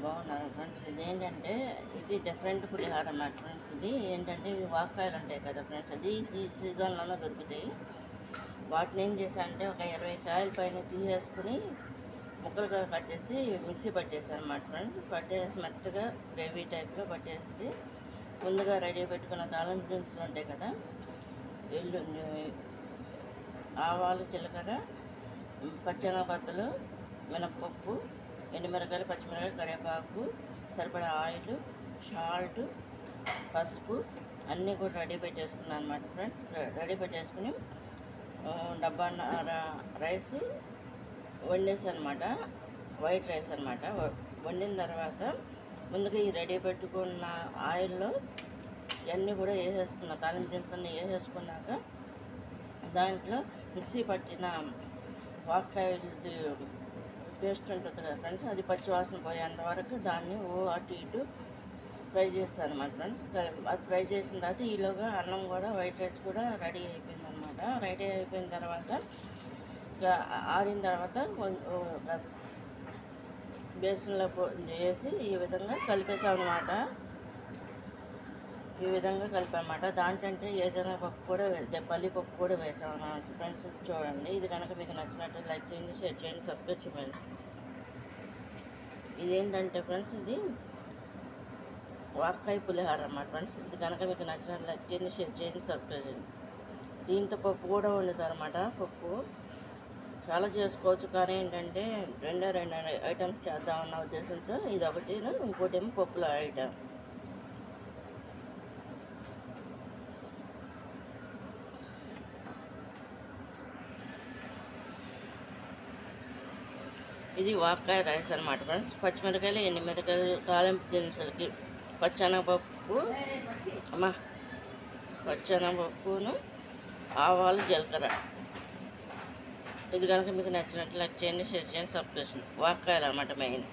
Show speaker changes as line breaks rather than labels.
బాగున్నారు ఫ్రెండ్స్. ఇదేంటంటే ఇది డిఫరెంట్ పులిహార అన్నమాట ఫ్రెండ్స్. ఇది ఏంటంటే ఇది వాక్కాయలు ఉంటాయి కదా ఫ్రెండ్స్, అది ఈ సీజన్లోనే దొరుకుతాయి. వాటిని ఏం చేశానంటే ఒక 20 కాయల పైన తీసేసుకుని ముక్కలుగా కట్ చేసి మిక్సీ పట్టేసాను అన్నమాట ఫ్రెండ్స్. పట్టేసి మెత్తగా గ్రేవీ టైప్లో పట్టేసి ముందుగా రెడీ పెట్టుకున్న తాలింపు దినుసులు ఉంటాయి కదా, వెల్లుల్లి, ఆవాలు, జీలకర్ర, పచ్చెనగపత్తులు, మినపప్పు, ఎండుమిరకాయలు, పచ్చిమిరకాయలు, కరివేపాకు, సరిపడా ఆయిల్, సాల్ట్, పసుపు అన్నీ కూడా రెడీ పెట్టేసుకున్నాను అన్నమాట ఫ్రెండ్స్. రెడీ పెట్టేసుకుని డబ్బా రైస్ వండేసి అనమాట, వైట్ రైస్ అనమాట. వండిన తర్వాత ముందుగా ఈ రెడీ పెట్టుకున్న ఆయిల్లో ఇవన్నీ కూడా వేసేసుకున్న తాలింపు దినుసులన్నీ వేసేసుకున్నాక దాంట్లో మిక్సీ పట్టిన వాక్కాయలది పేస్ట్ ఉంటుంది కదా ఫ్రెండ్స్, అది పచ్చివాసన పోయేంత వరకు దాన్ని అటు ఇటు ఫ్రై చేస్తాను అన్నమాట ఫ్రెండ్స్. అది ఫ్రై చేసిన తర్వాత ఈలోగా అన్నం కూడా వైట్ రైస్ కూడా రెడీ అయిపోయింది అనమాట. రెడీ అయిపోయిన తర్వాత ఆరిన తర్వాత బేసన్లో వేసి ఈ విధంగా కలిపేసాం అనమాట. ఈ విధంగా కలిపామన్నమాట. దాంట్లో ఏదైనా పప్పు కూడా పల్లిపప్పు కూడా వేసాం అన్నమాట ఫ్రెండ్స్. చూడండి, ఇది కనుక మీకు నచ్చినట్టు లైక్ చేయండి, షేర్ చేయండి, సబ్స్క్రైబ్ చేయండి. ఇదేంటంటే ఫ్రెండ్స్, ఇది వాక్కాయ పులిహార అన్నమాట ఫ్రెండ్స్. ఇది కనుక మీకు నచ్చినట్టు లైక్ చేయండి, షేర్ చేయండి, సబ్స్క్రైబ్ చేయండి. దీంతో పప్పు కూడా వండుతారు అన్నమాట. పప్పు చాలా చేసుకోవచ్చు, కానీ ఏంటంటే రెండు ఐటమ్స్ చేద్దామన్న ఉద్దేశంతో ఇది ఒకటి, ఇంకోటి ఏమో పప్పుల ఐటమ్. ఇది వాక్కాయ రైస్ అనమాట ఫ్రెండ్స్. పచ్చిమిరకాయలు, ఎండుమిరకాయలు, తాలింపు దినుసులకి పచ్చెనగపప్పును, ఆవాలు, జీలకర్ర. ఇది కనుక మీకు నచ్చినట్లు లైక్ చేయండి, షేర్ చేయండి, సబ్స్క్రైబ్ చేయండి. వాక్కాయలు అన్నమాట మెయిన్.